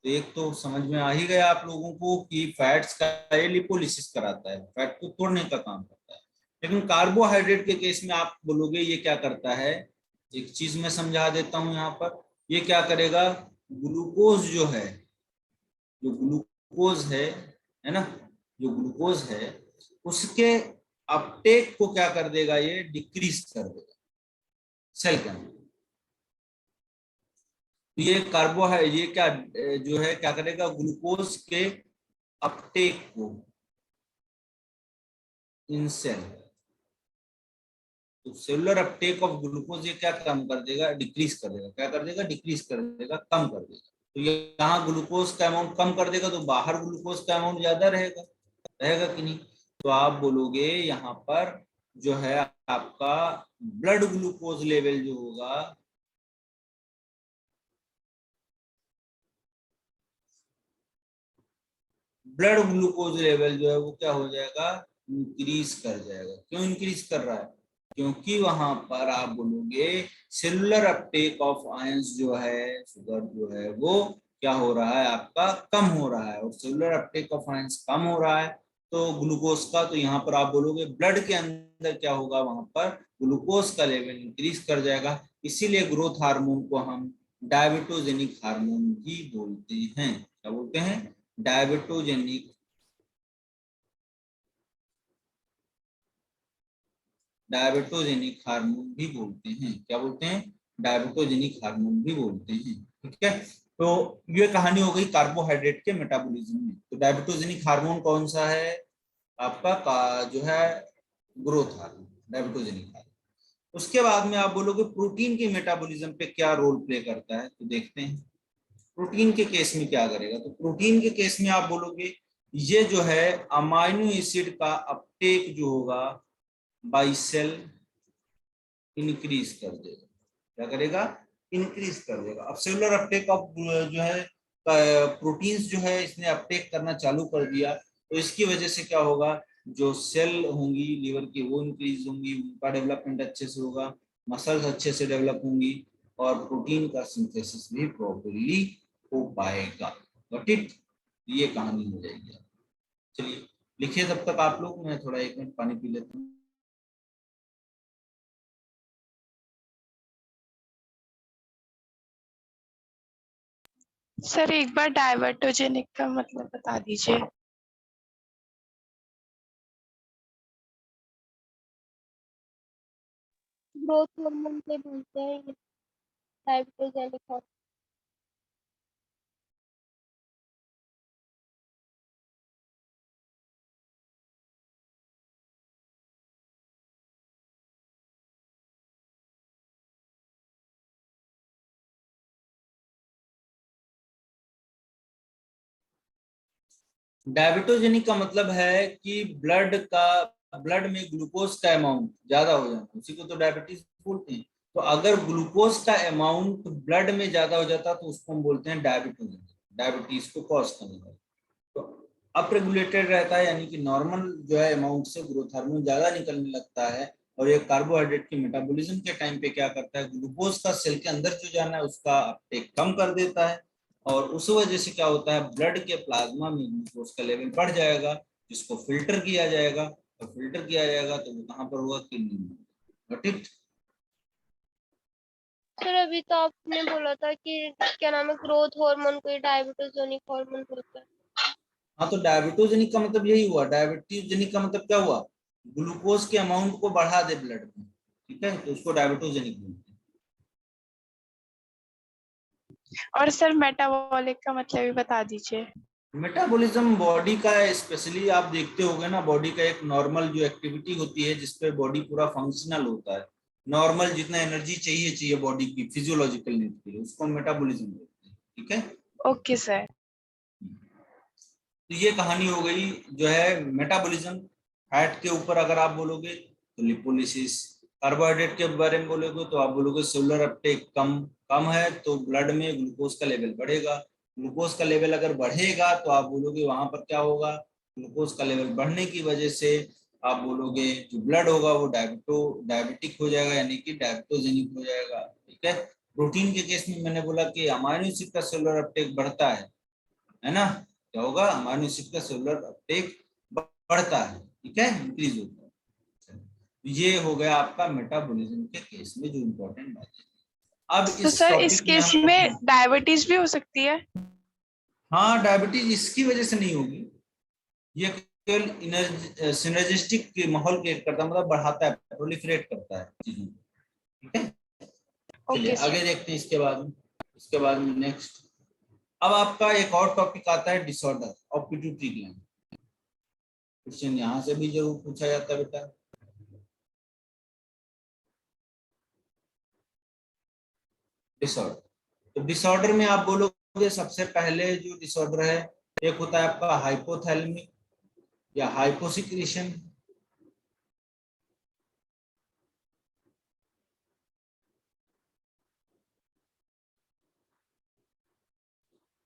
तो एक तो समझ में आ ही गया आप लोगों को कि फैट्स का ये लिपोलिसिस कराता है, फैट को तोड़ने का काम करता है। लेकिन कार्बोहाइड्रेट के केस में आप बोलोगे ये क्या करता है, एक चीज मैं समझा देता हूं यहाँ पर। ये क्या करेगा, ग्लूकोज जो है, जो ग्लूकोज है ना, जो ग्लूकोज है उसके अपटेक को क्या कर देगा, ये डिक्रीज कर देगा सेल के अंदर। ये कार्बोहाइड्रेट ये क्या जो है क्या करेगा, ग्लूकोज के अपटेक को इन सेल, तो सेलुलर अपटेक ऑफ ग्लूकोज ये क्या कम कर देगा, डिक्रीज कर देगा। क्या कर देगा, डिक्रीज कर देगा, कम कर देगा। तो ये यहाँ ग्लूकोज का अमाउंट कम कर देगा, तो बाहर ग्लूकोज का अमाउंट ज्यादा रहेगा, रहेगा कि नहीं। तो आप बोलोगे यहाँ पर जो है आपका ब्लड ग्लूकोज लेवल जो होगा, ब्लड ग्लूकोज लेवल जो है वो क्या हो जाएगा, इंक्रीज कर जाएगा। क्यों इंक्रीज कर रहा है, क्योंकि वहां पर आप बोलोगे सेलुलर अपटेक ऑफ आयंस जो है, शुगर जो है वो क्या हो रहा है आपका, कम हो रहा है। और सेलुलर अपटेक ऑफ आयंस कम हो रहा है तो ग्लूकोज का, तो यहाँ पर आप बोलोगे ब्लड के अंदर क्या होगा, वहां पर ग्लूकोज का लेवल इंक्रीज कर जाएगा। इसीलिए ग्रोथ हार्मोन को हम डायबिटोजेनिक हार्मोन भी बोलते हैं। क्या बोलते हैं, डायबिटोजेनिक, डायबिटोजेनिक हार्मोन भी बोलते हैं। क्या बोलते हैं, डायबिटोजेनिक हार्मोन भी बोलते हैं। ठीक है, तो ये कहानी हो गई कार्बोहाइड्रेट के मेटाबॉलिज्म में। तो डायबिटोजेनिक हार्मोन कौन सा है आपका, जो है ग्रोथ हार्मोन, डायबिटोजेनिक हार्मोन। उसके बाद में आप बोलोगे प्रोटीन के मेटाबॉलिज्म पे क्या रोल प्ले करता है। तो देखते हैं प्रोटीन के केस में क्या करेगा। तो प्रोटीन के केस में आप बोलोगे ये जो है अमाइनो एसिड का अपटेक जो होगा बाई सेल इंक्रीज कर देगा। क्या करेगा, इंक्रीज कर देगा। अब सेलुलर अपटेक ऑफ जो है प्रोटीन्स जो है इसने अपटेक करना चालू कर दिया, तो इसकी वजह से क्या होगा, जो सेल होंगी लीवर की वो इंक्रीज होंगी, उनका डेवलपमेंट अच्छे से होगा, मसल्स अच्छे से डेवलप होंगी और प्रोटीन का सिंथेसिस भी प्रॉपर्ली हो पाएगा। Got it. ये कहानी हो जाएगी। चलिए लिखिए तब तक आप लोग, मैं थोड़ा 1 मिनट पानी पी लेता हूँ। सर एक बार डाइवर्टोजेनिक का मतलब बता दीजिए। ग्रोथ हार्मोन से बोलते हैं ये, डायबिटोजेनिक हार्मोन। डायबिटोजेनिक का मतलब है कि ब्लड में ग्लूकोज का अमाउंट ज्यादा हो जाना, उसी को तो डायबिटीज बोलते हैं। तो अगर ग्लूकोज का अमाउंट ब्लड में ज्यादा हो जाता तो उसको हम बोलते हैं डायबिटोजेनिक, डायबिटीज को कॉज करने वाला। तो अपरेगुलेटेड रहता है, यानी कि नॉर्मल जो है अमाउंट से ग्रोथ हार्मोन ज्यादा निकलने लगता है, और ये कार्बोहाइड्रेट के मेटाबॉलिज्म के टाइम पे क्या करता है, ग्लूकोज का सेल के अंदर जो जाना है उसका अपटेक कम कर देता है, और उस वजह से क्या होता है, ब्लड के प्लाज्मा में ग्लूकोज का लेवल बढ़ जाएगा, जिसको फिल्टर किया जाएगा, और फिल्टर किया जाएगा तो वो कहाँ पर होगा, किडनी में। Got it. सर अभी तो आपने बोला था कि क्या नाम है, ग्रोथ हार्मोन को डायबिटोजेनिक हार्मोन बोलते हैं। हाँ, तो डायबिटोजेनिक का मतलब यही हुआ। डायबिटोजेनिक का मतलब क्या हुआ, ग्लूकोज के अमाउंट को बढ़ा दे ब्लड में, ठीक है, तो उसको डायबिटोजेनिक बोलते हैं। और सर मेटाबॉलिक का मतलब भी बता दीजिए। मेटाबॉलिज्म बॉडी का, स्पेशली आप देखते होंगे ना, बॉडी का एक नॉर्मल जो एक्टिविटी होती है जिसपे बॉडी पूरा फंक्शनल होता है, नॉर्मल जितना एनर्जी चाहिए बॉडी की फिजियोलॉजिकल नीड के लिए, उसको मेटाबॉलिज्म बोलते हैं, ठीक है। Okay sir. तो ये कहानी हो गई जो है मेटाबॉलिज्म। फैट के ऊपर अगर आप बोलोगे तो लिपोलिसिस, कार्बोहाइड्रेट के बारे में बोलोगे तो आप बोलोगे सेलुलर अपटेक कम कम है तो ब्लड में ग्लूकोज का लेवल बढ़ेगा, ग्लूकोज का लेवल अगर बढ़ेगा तो आप बोलोगे वहां पर क्या होगा, ग्लूकोज का लेवल बढ़ने की वजह से आप बोलोगे जो ब्लड होगा वो डायबिटिक हो जाएगा, यानी कि डायबिटोजेनिक हो जाएगा, ठीक है। प्रोटीन के केस में मैंने बोला कि अमाइनो एसिड का सेलुलर अपटेक बढ़ता है ना, क्या होगा, अमाइनो एसिड का सेलुलर अपटेक बढ़ता है, ठीक है, इंक्रीज होता है। ये हो गया आपका मेटाबॉलिज्म के केस में जो इम्पोर्टेंट बात है। अब तो इस सर इस टॉपिक में केस हम, में डायबिटीज भी हो सकती है। हाँ, डायबिटीज इसकी वजह से नहीं होगी, ये केवल सिनर्जिस्टिक माहौल क्रिएट करता है, मतलब बढ़ाता है, प्रोलिफरेट करता है चीजों को, ठीक है। चलिए ओके सर। आगे देखते हैं इसके बाद में नेक्स्ट। अब आपका एक और टॉपिक आता है disorder of pituitary gland. Question यहाँ से भी जरूर पूछा जाता है बेटा। डिसऑर्डर, तो डिसऑर्डर में आप बोलोगे सबसे पहले जो डिसऑर्डर है, एक होता है आपका हाइपोथैलेमिक या हाइपोसिक्रेशन।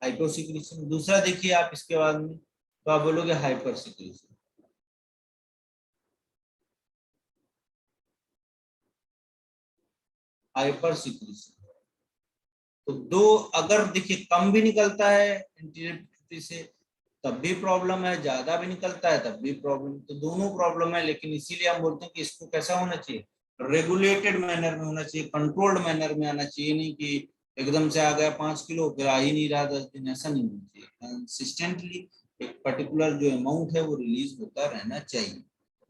हाइपोसिक्रेशन, दूसरा देखिए आप इसके बाद में, तो आप बोलोगे हाइपर सिक्रेशन। हाइपर सिक्रेशन, तो दो, अगर देखिए कम भी निकलता है एंटीरियर पिट्यूटरी से तब भी प्रॉब्लम है, ज्यादा भी निकलता है तब भी प्रॉब्लम, तो दोनों प्रॉब्लम है, लेकिन इसीलिए हम बोलते हैं कि इसको कैसा होना चाहिए, रेगुलेटेड मैनर में होना चाहिए, कंट्रोल्ड मैनर में आना चाहिए, नहीं कि एकदम से आ गया 5 किलो फिर आ ही नहीं रहा 10 दिन, ऐसा नहीं होना चाहिए। कंसिस्टेंटली एक पर्टिकुलर जो अमाउंट है वो रिलीज होता रहना चाहिए।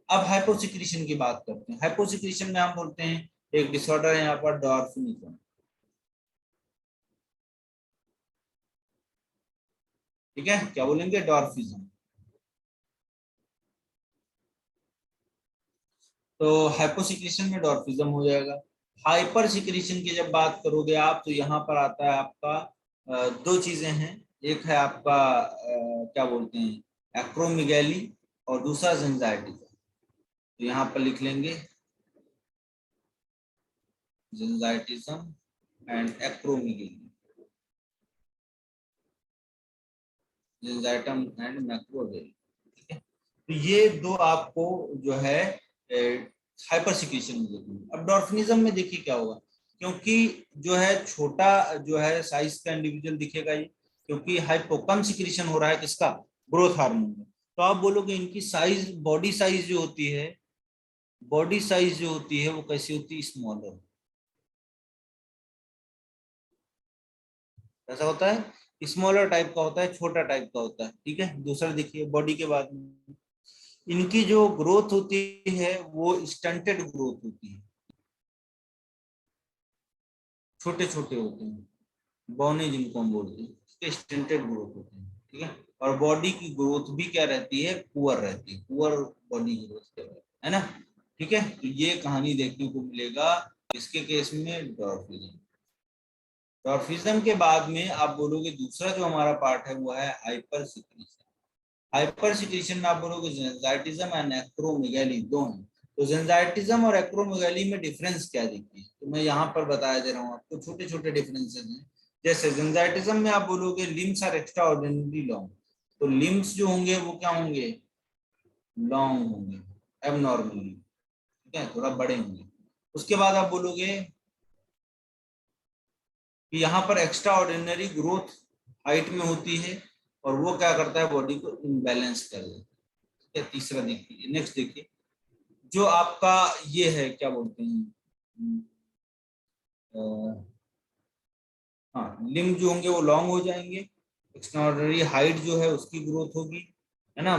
अब हाइपोसिक्रेशन की बात करते हैं। हाइपोसिक्रेशन में हम बोलते हैं एक डिसऑर्डर है यहाँ पर डॉर्फिनिज्म, ठीक है, क्या बोलेंगे, डॉर्फिज्म। तो हाइपोसिक्रेशन में डॉर्फिज्म हो जाएगा। हाइपर सिक्रेशन की जब बात करोगे आप तो यहाँ पर आता है आपका दो चीजें हैं, एक है आपका क्या बोलते हैं एक्रोमिगैली, और दूसरा जेंजाइटिज्म। तो यहाँ पर लिख लेंगे जेंजाइटिज्म एंड एक्रोमिगैली, जेंजाइटम एंड मैक्रोगैली, ठीक है। तो ये दो आपको जो है हाइपर सिक्रेशन में देखिए। अब डॉर्फिनिज्म में देखिए क्या होगा, क्योंकि जो है छोटा जो है साइज का इंडिविजुअल दिखेगा ये, क्योंकि कम सिक्रीशन हो रहा है किसका, ग्रोथ हार्मोन में। तो आप बोलोगे इनकी साइज, बॉडी साइज जो होती है, बॉडी साइज जो होती है वो कैसी होती है, स्मॉलर। ऐसा होता है, स्मॉलर टाइप का होता है, छोटा टाइप का होता है, ठीक है। दूसरा देखिए बॉडी के बाद में इनकी जो ग्रोथ होती है वो स्टंटेड ग्रोथ होती है, छोटे छोटे होते हैं, बौने जिनको हम बोलते हैं, स्टंटेड ग्रोथ होते हैं, ठीक है। और बॉडी की ग्रोथ भी क्या रहती है, पुअर रहती है, पुअर बॉडी ग्रोथ है ना, ठीक है। तो ये कहानी देखने को मिलेगा इसके केस में डॉर्फिज्म। डॉर्फिज्म के बाद में आप बोलोगे दूसरा जो हमारा पार्ट है वो है हाइपर सिक्रीशन। हाइपर सिक्रीशन में आप बोलोगे ज़ेंजाइटिज्म एंड एक्रोमेगाली दो हैं। तो ज़ेंजाइटिज्म और एक्रोमेगाली में डिफरेंस क्या देखिए, तो मैं यहाँ पर बताया दे रहा हूँ आपको, छोटे छोटे डिफरेंसेस हैं। जैसे ज़ेंजाइटिज्म में आप बोलोगे limbs are extraordinary long, तो लिम्स जो होंगे वो क्या होंगे, लॉन्ग होंगे, एबनॉर्मली, ठीक है, थोड़ा बड़े होंगे। उसके बाद आप बोलोगे कि यहाँ पर एक्स्ट्रा ऑर्डिनरी ग्रोथ हाइट में होती है और वो क्या करता है, बॉडी को इम्बैलेंस कर देता है। तीसरा देखिए, नेक्स्ट देखिए, जो आपका ये है क्या बोलते हैं, हाँ, लिम्ब जो होंगे वो लॉन्ग हो जाएंगे, एक्स्ट्राऑर्डिनरी हाइट जो है उसकी ग्रोथ होगी, है ना,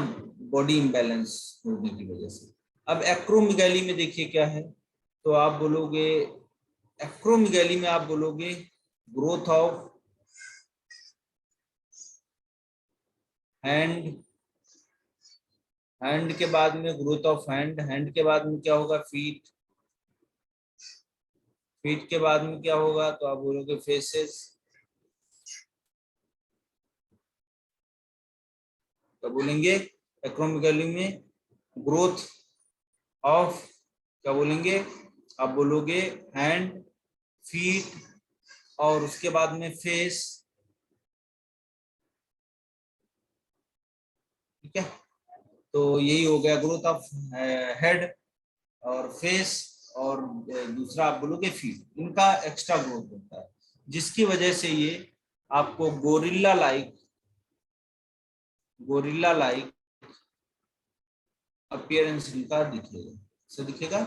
बॉडी इम्बैलेंस होने की वजह से। अब एक्रोमेगाली में देखिए क्या है, तो आप बोलोगे एक्रोमेगाली में आप बोलोगे ग्रोथ ऑफ हैंड, हैंड के बाद में ग्रोथ ऑफ हैंड, हैंड के बाद में क्या होगा, फीट, फीट के बाद में क्या होगा, तो आप बोलोगे फेसेस, क्या बोलेंगे, एक्रोमेगाली में ग्रोथ ऑफ, क्या बोलेंगे, आप बोलोगे हैंड, फीट और उसके बाद में फेस, ठीक है। तो यही हो गया ग्रोथ ऑफ हेड और फेस, और दूसरा आप बोलोगे फीट, इनका एक्स्ट्रा ग्रोथ होता है, जिसकी वजह से ये आपको gorilla like, gorilla like appearance इनका दिखेगा, से दिखेगा,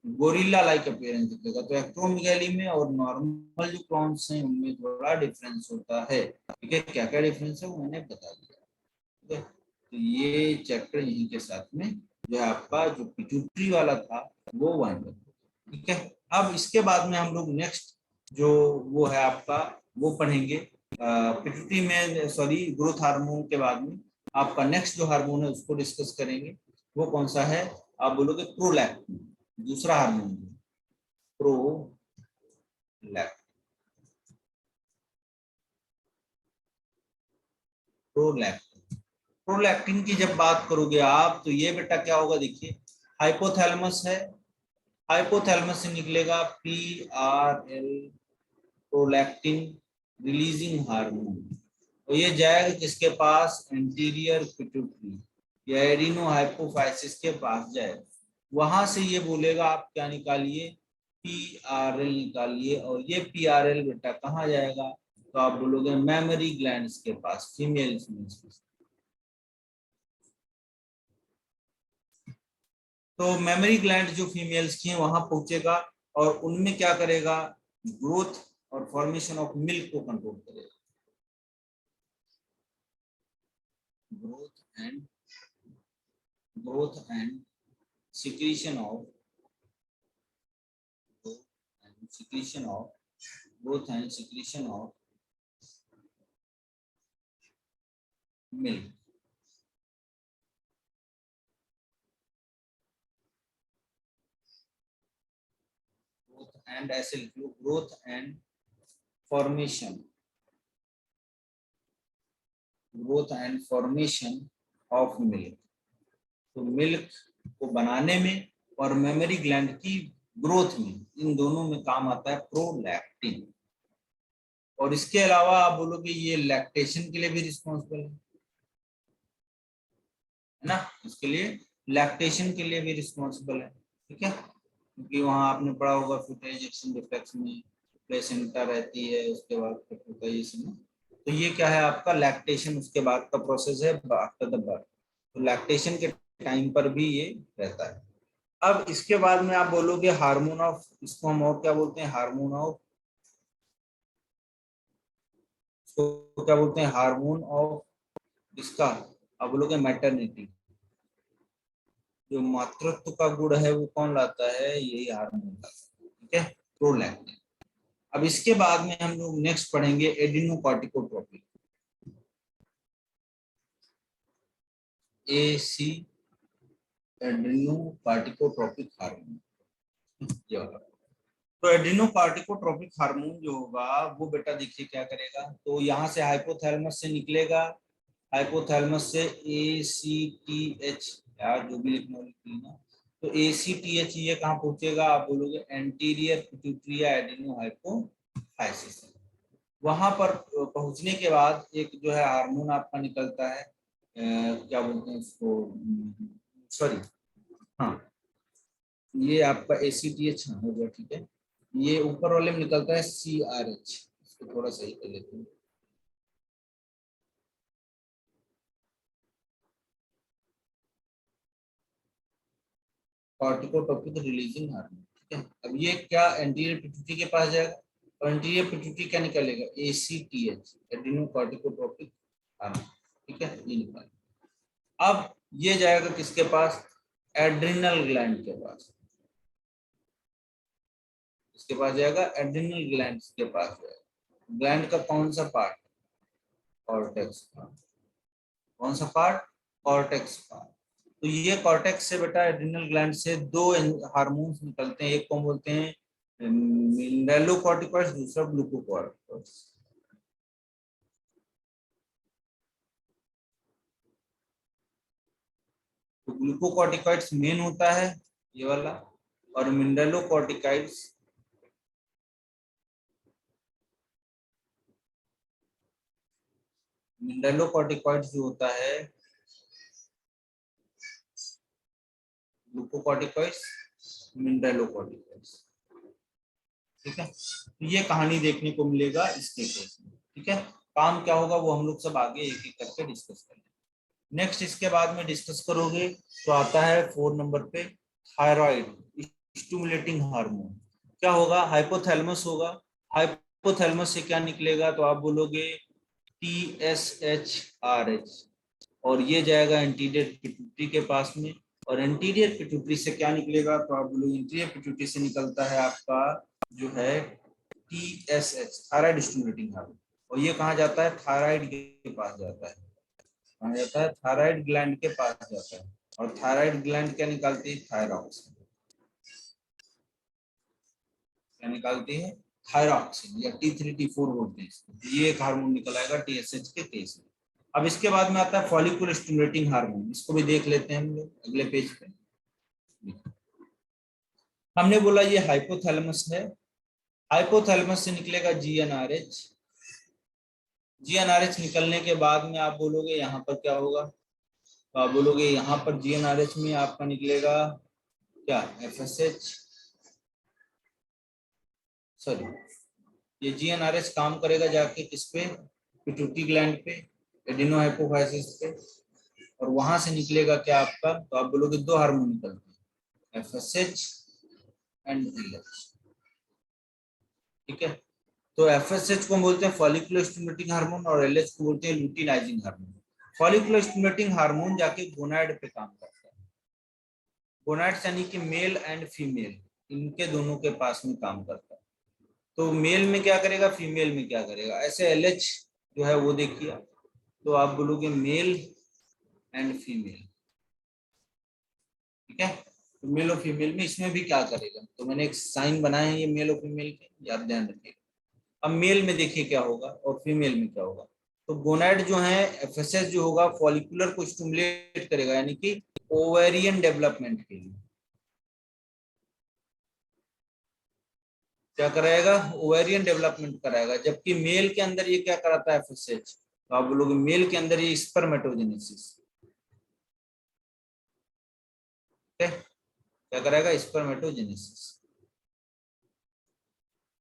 गोरिल्ला लाइक अपीयरेंस दिखेगा। तो एक्रोमेगाली में और नॉर्मल जो प्रॉन्स हैं उनमें थोड़ा डिफरेंस होता है, ठीक है। क्या क्या डिफरेंस है वो मैंने बता दिया, ठीक है। तो ये चैप्टर यहीं के साथ में जो है आपका जो पिट्यूटरी वाला था वो वाइंड अप, ठीक है। अब इसके बाद में हम लोग नेक्स्ट जो वो है आपका वो पढ़ेंगे पिट्यूटरी में, सॉरी ग्रोथ हार्मोन के बाद में आपका नेक्स्ट जो हार्मोन है उसको डिस्कस करेंगे। वो कौन सा है, आप बोलोगे प्रोलैक्टिन, दूसरा हार्मोन प्रोलैक्टिन। प्रोलैक्टिन, प्रोलैक्टिन की जब बात करोगे आप तो ये बेटा क्या होगा, देखिए हाइपोथैलेमस है, हाइपोथैलेमस से निकलेगा PRL, प्रोलैक्टिन रिलीजिंग हार्मोन, और ये जाएगा किसके पास, एंटीरियर पिट्यूटरी या एडिनो हाइपोफाइसिस के पास जाएगा। वहां से ये बोलेगा आप क्या निकालिए, PRL निकालिए, और ये PRL बेटा कहाँ जाएगा, तो आप बोलोगे मेमोरी ग्लैंड्स के पास, फीमेल्स में। तो मेमोरी ग्लैंड जो फीमेल्स की हैं वहां पहुंचेगा और उनमें क्या करेगा, ग्रोथ और फॉर्मेशन ऑफ मिल्क को कंट्रोल करेगा, growth and secretion of growth and secretion of milk, growth and ऐसे लिख लो, growth and formation, growth and formation of milk। तो मिल्क को बनाने में और मेमोरी ग्लैंड की ग्रोथ में, इन दोनों में काम आता है प्रोलैक्टिन। और इसके अलावा आप बोलोगे ये लैक्टेशन के लिए भी रिस्पॉन्सिबल है ना, इसके लिए लैक्टेशन के लिए भी रिस्पॉन्सिबल है, ठीक है। क्योंकि वहां आपने पढ़ा होगा फर्टिलाइजेशन डिफेक्ट्स में प्लेसेंटा रहती है, उसके बाद फर्टिलाइजेशन तो ये क्या है आपका लैक्टेशन, उसके बाद का प्रोसेस है आफ्टर द बर्थ। तो लैक्टेशन के टाइम पर भी ये रहता है। अब इसके बाद में आप बोलोगे हार्मोन ऑफ, इसको हम और क्या बोलते हैं, हार्मोन ऑफ, इसको क्या बोलते हैं, हार्मोन ऑफ इसका, आप बोलोगे मैटरनिटी। जो मातृत्व का गुण है वो कौन लाता है, यही हार्मोन लाता है, ठीक है, प्रोलैक्टिन। अब इसके बाद में हम लोग नेक्स्ट पढ़ेंगे एडिनोकार्टिकोट्रोपिक, एसी, एड्रीनोकार्टिकोट्रोपिक हार्मोन, ये वाला। तो एड्रीनोकार्टिकोट्रोपिक हार्मोन जो होगा वो बेटा देखिए क्या करेगा, तो यहाँ से हाइपोथैलेमस से निकलेगा, हाइपोथैलेमस से ACTH, यार जो भी लिखना लिख लेना, तो ACTH ये कहाँ पहुंचेगा, आप बोलोगे एंटीरियर पिट्यूटरी या एडिनो हाइपोफाइसिस। वहां पर पहुंचने के बाद एक जो है हार्मोन आपका निकलता है, क्या बोलते हैं उसको, सॉरी, हाँ, ये आपका ACTH हो गया, ठीक है। ये ऊपर वाले में निकलता है CRH, इसको थोड़ा सही कर लेते हैं, कॉर्टिकोटोपिक रिलीजिंग हार्मोन, ठीक है। अब ये क्या एंटीरियर पिट्यूटरी के पास जाएगा, और एंटीरियर पिट्यूटरी क्या निकलेगा, ACTH, एड्रीनोकार्टिकोट्रोपिक हार्मोन, ठीक है, ये निकाल। अब ये जाएगा किसके पास, एड्रिनल ग्लैंड के पास, इसके पास जाएगा, एड्रिनल ग्लैंड के पास जाएगा। ग्लैंड का कौन सा पार्ट, कॉर्टेक्स पार्ट, कौन सा पार्ट, कॉर्टेक्स पार्ट। तो ये कॉर्टेक्स से बेटा एड्रिनल ग्लैंड से दो हार्मोन्स निकलते हैं, एक को बोलते हैं मिनरलोकॉर्टिकॉइड्स, दूसरा ग्लूकोकॉर्टिकॉइड्स। तो ग्लूकोकॉर्टिकॉइड्स मेन होता है ये वाला, और मिनरलोकॉर्टिकॉइड्स मिनरलोकॉर्टिकॉइड्स जो होता है, ग्लूकोकॉर्टिकॉइड्स, मिनरलोकॉर्टिकॉइड्स, ठीक है। तो ये कहानी देखने को मिलेगा इसके केस में, ठीक है। काम क्या होगा वो हम लोग सब आगे एक एक करके डिस्कस करेंगे। नेक्स्ट इसके बाद में डिस्कस करोगे तो आता है 4 नंबर पे थायराइड स्टिमुलेटिंग हार्मोन। क्या होगा, हाइपोथैलेमस होगा, हाइपोथैलेमस से क्या निकलेगा, तो आप बोलोगे TSHRH, और ये जाएगा एंटीरियर पिट्यूटरी के पास में, और एंटीरियर पिट्यूटरी से क्या निकलेगा, तो आप बोलोगे इंटीरियर पिट्यूटरी से निकलता है आपका जो है TSH, थायराइड स्टिमुलेटिंग हार्मोन, और ये कहाँ जाता है, थायराइड के पास जाता है, कहा जाता है, थायराइड ग्लैंड के पास जाता है, और थायराइड ग्लैंड क्या निकालती है, थायरॉक्सिन, क्या निकालती है, थायरॉक्सिन, या T3 T4 बोलते हैं इसको। ये एक हार्मोन निकल आएगा TSH के केस में। अब इसके बाद में आता है फॉलिकुलर स्टिमुलेटिंग हार्मोन, इसको भी देख लेते हैं हम लोग अगले पेज पे। हमने बोला ये हाइपोथैलेमस है, हाइपोथैलेमस से निकलेगा GnRH, GnRH निकलने के बाद में आप बोलोगे यहाँ पर क्या होगा, तो आप बोलोगे यहाँ पर GnRH में आपका निकलेगा क्या, FSH, सॉरी, ये GnRH काम करेगा जाके किस पे, पिट्यूटरी ग्लैंड पे, एडिनो हाइपोफाइसिस पे, और वहां से निकलेगा क्या आपका, तो आप बोलोगे दो हार्मोन निकलते हैं, FSH एंड LH, ठीक है। तो FSH को बोलते हैं फॉलिकुलर स्टिमुलेटिंग हार्मोन, और LH को बोलते हैं luteinising hormone. Follicular stimulating hormone जाके गोनाड पे काम करता है, गोनाड्स यानी कि मेल एंड फीमेल, इनके दोनों के पास में काम करता है। तो मेल में क्या करेगा, फीमेल में क्या करेगा, ऐसे LH जो है वो देखिए, तो आप बोलोगे मेल एंड फीमेल, ठीक है। तो मेल और फीमेल में इसमें भी क्या करेगा, तो मैंने एक साइन बनाए हैं ये मेल और फीमेल के, याद ध्यान रखिएगा। अब मेल में देखिए क्या होगा और फीमेल में क्या होगा, तो गोनाड जो है FSH जो होगा फॉलिकुलर को स्टिमुलेट करेगा, यानी कि ओवेरियन डेवलपमेंट के लिए क्या कराएगा, ओवेरियन डेवलपमेंट कराएगा, जबकि मेल के अंदर ये क्या कराता है FSH, तो आप बोलोगे मेल के अंदर ये स्पर्मेटोजेनेसिस, क्या कराएगा, स्पर्मेटोजेनेसिस।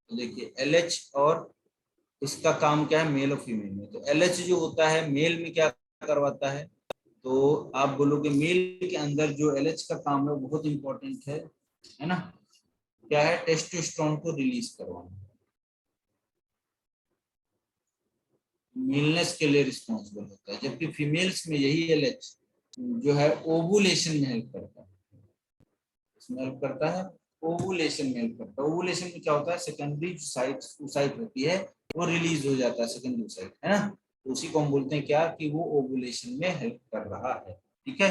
तो देखिए LH और इसका काम क्या है मेल और फीमेल में। तो LH जो होता है मेल में क्या करवाता है, तो आप बोलोगे मेल के अंदर जो LH का काम है वो बहुत इंपॉर्टेंट है ना, क्या है, टेस्टोस्टेरोन को रिलीज करवाना, मेलनेस के लिए रिस्पॉन्सिबल होता है, जबकि फीमेल्स में यही LH जो है ओवुलेशन में हेल्प करता है, इसमें हेल्प करता है, ओवुलेशन में हेल्प करता है। ओवुलेशन में क्या होता है, सेकेंडरी साइट होती है वो रिलीज हो जाता है, सेकेंडरी साइट है ना, तो उसी को हम बोलते हैं क्या कि वो ओवुलेशन में हेल्प कर रहा है। ठीक है,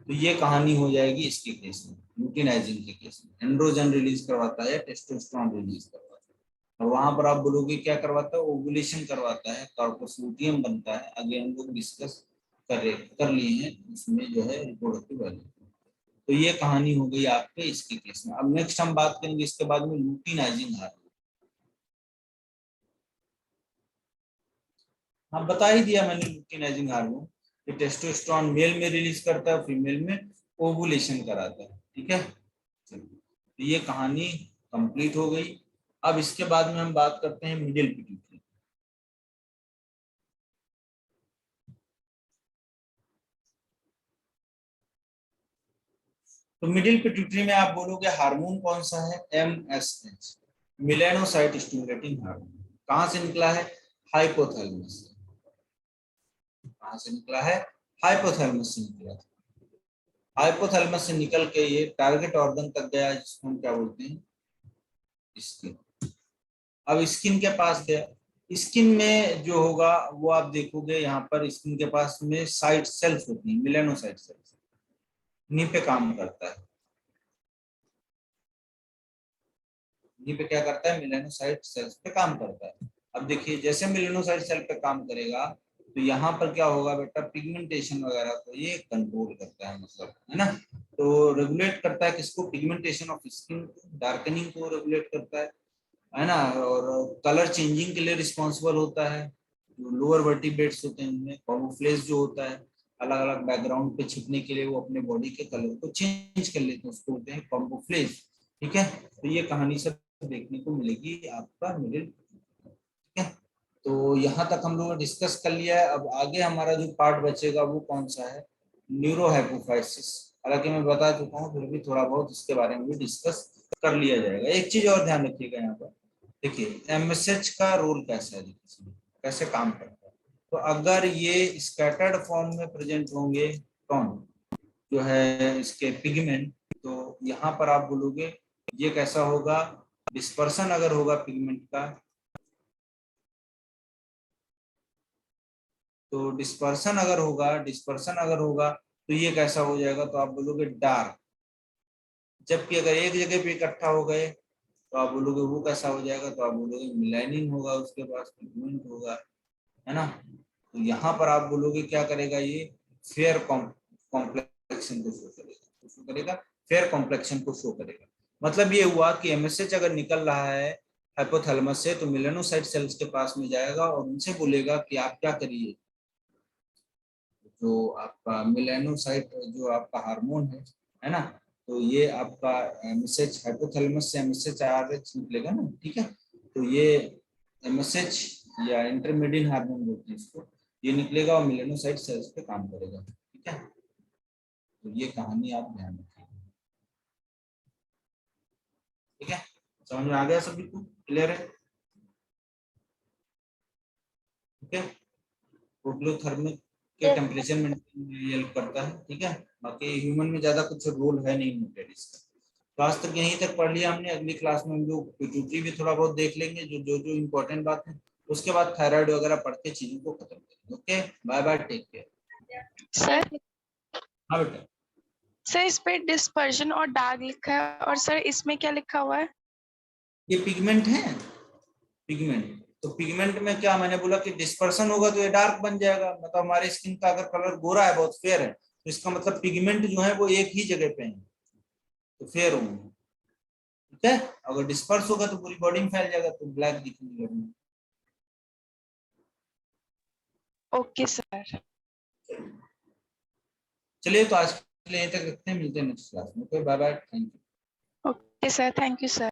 तो ये कहानी हो जाएगी इसके केस में, ल्यूटिनाइजिंग के केस में एंड्रोजन रिलीज करवाता है, टेस्टोस्टेरोन रिलीज करवाता है, और वहां पर आप बोलोगे क्या करवाता है, ओवुलेशन करवाता है, कार्पस लूटियम बनता है। आगे हम लोग डिस्कस कर लिए हैं इसमें जो है रिप्रोडक्टिव वैल्यू। तो ये कहानी हो गई आपके इसके केस में। अब नेक्स्ट हम बात करेंगे इसके बाद में लूटिनाइजिंग हार्मोन। हाँ बता ही दिया मैंने, लूटिनाइजिंग हार्मोन कि टेस्टोस्टेरोन मेल में रिलीज करता है, फीमेल में ओवुलेशन कराता है। ठीक है, तो ये कहानी कंप्लीट हो गई। अब इसके बाद में हम बात करते हैं मिडिल पिट्यूटरी। तो मिडिल पिट्यूटरी में आप बोलोगे हार्मोन कौन सा है, MSH, मेलानोसाइट स्टिमुलेटिंग हार्मोन। कहां से निकला है, हाइपोथैलेमस से। कहां से निकला है, हाइपोथैलेमस से निकला था। हाइपोथैलेमस से निकल के ये टारगेट ऑर्गन तक गया, जिसको हम क्या बोलते हैं, स्किन। अब स्किन के पास गया, स्किन में जो होगा वो आप देखोगे यहाँ पर स्किन के पास में साइट सेल्स होती है, मेलानोसाइट सेल्स, इन्हीं पे काम करता है। इन्हीं पे क्या करता है, मेलानोसाइट सेल्स पे काम करता है। अब देखिए जैसे मेलानोसाइट सेल पे काम करेगा तो यहाँ पर क्या होगा बेटा, पिगमेंटेशन वगैरह को ये कंट्रोल करता है, मतलब है ना, तो रेगुलेट करता है किसको, पिगमेंटेशन ऑफ स्किन, डार्कनिंग को रेगुलेट करता है ना, और कलर चेंजिंग के लिए रिस्पॉन्सिबल होता है। जो लोअर वर्टिब्रेट्स होते हैं उनमें कैमोफ्लेज जो होता है, अलग अलग बैकग्राउंड पे छिपने के लिए वो अपने बॉडी के कलर को चेंज कर लेते हैं, उसको बोलते हैं कैमोफ्लेज। ठीक है, तो ये कहानी सब देखने को मिलेगी आपका मिडिल। ठीक है, तो यहाँ तक हम लोगों ने डिस्कस कर लिया है। अब आगे हमारा जो पार्ट बचेगा वो कौन सा है, न्यूरोहाइपोफाइसिस। हालांकि मैं बता चुका हूँ, फिर भी थोड़ा बहुत इसके बारे में भी डिस्कस कर लिया जाएगा। एक चीज और ध्यान रखिएगा यहाँ पर, देखिए MSH का रोल कैसा है, कैसे काम करता है। तो अगर ये स्कैटर्ड फॉर्म में प्रेजेंट होंगे, कौन जो है इसके पिगमेंट, तो यहाँ पर आप बोलोगे ये कैसा होगा, डिस्पर्सन अगर होगा पिगमेंट का, तो डिस्पर्सन अगर होगा तो ये कैसा हो जाएगा, तो आप बोलोगे डार्क। जबकि अगर एक जगह पे इकट्ठा हो गए तो आप बोलोगे वो कैसा हो जाएगा, तो आप बोलोगे मिलानिन होगा, उसके पास पिगमेंट होगा, है ना। तो यहाँ पर आप बोलोगे क्या करेगा, ये फेयर कॉम्प्लेक्शन को शो करेगा, शो करेगा, फेयर कॉम्प्लेक्शन को शो करेगा। मतलब ये हुआ कि MSH अगर निकल रहा है हाइपोथैलेमस से, तो मेलानोसाइट सेल्स के पास में जाएगा और उनसे बोलेगा कि आप क्या करिए, जो आपका मेलानोसाइट जो आपका हार्मोन है ना, तो ये आपका MSH हाइपोथैलेमस से MSH RH निकलेगा ना। ठीक है, तो ये MSH या इंटरमीडिएट हार्मोन बोलते हैं इसको, ये निकलेगा और मेलानोसाइट सेल्स पे काम करेगा। ठीक है, तो ये कहानी आप ध्यान रखिए। ठीक है, समझ में आ गया सभी को, क्लियर है। ठीक है, प्रोक्लोथर्मिक के टेम्परेचर मेंटेन में हेल्प करता है। ठीक है, बाकी ह्यूमन में ज्यादा कुछ रोल है नहीं न्यूक्लियर इसका। तो आज तक यहीं तक पढ़ लिया हमने। अगली क्लास में हम लोग पिट्यूटरी भी थोड़ा बहुत देख लेंगे, जो इम्पोर्टेंट बात है। उसके बाद थायराइड वगैरह पढ़ के चीजों को खत्म करेंगे। Okay, bye bye, take care. Sir हाँ बेटा, सर इस पे डिस्पर्जन और डार्क लिखा है, और सर इसमें क्या लिखा हुआ है, ये पिगमेंट है, पिगमेंट। तो पिगमेंट में क्या मैंने बोला कि डिस्पर्सन होगा तो ये डार्क बन जाएगा, मतलब हमारे स्किन का अगर कलर गोरा है, बहुत फेयर है, तो इसका मतलब पिगमेंट जो है वो एक ही जगह पे है, तो फेयर होंगे। ठीक है, अगर डिस्पर्स होगा तो पूरी बॉडी में फैल जाएगा, तो ब्लैक दिखने लगेगा। Okay sir. चलिए, तो आज के लिए यहीं तक रखते हैं, मिलते हैं नेक्स्ट क्लास में। Bye bye, thank you. Okay sir, thank you sir.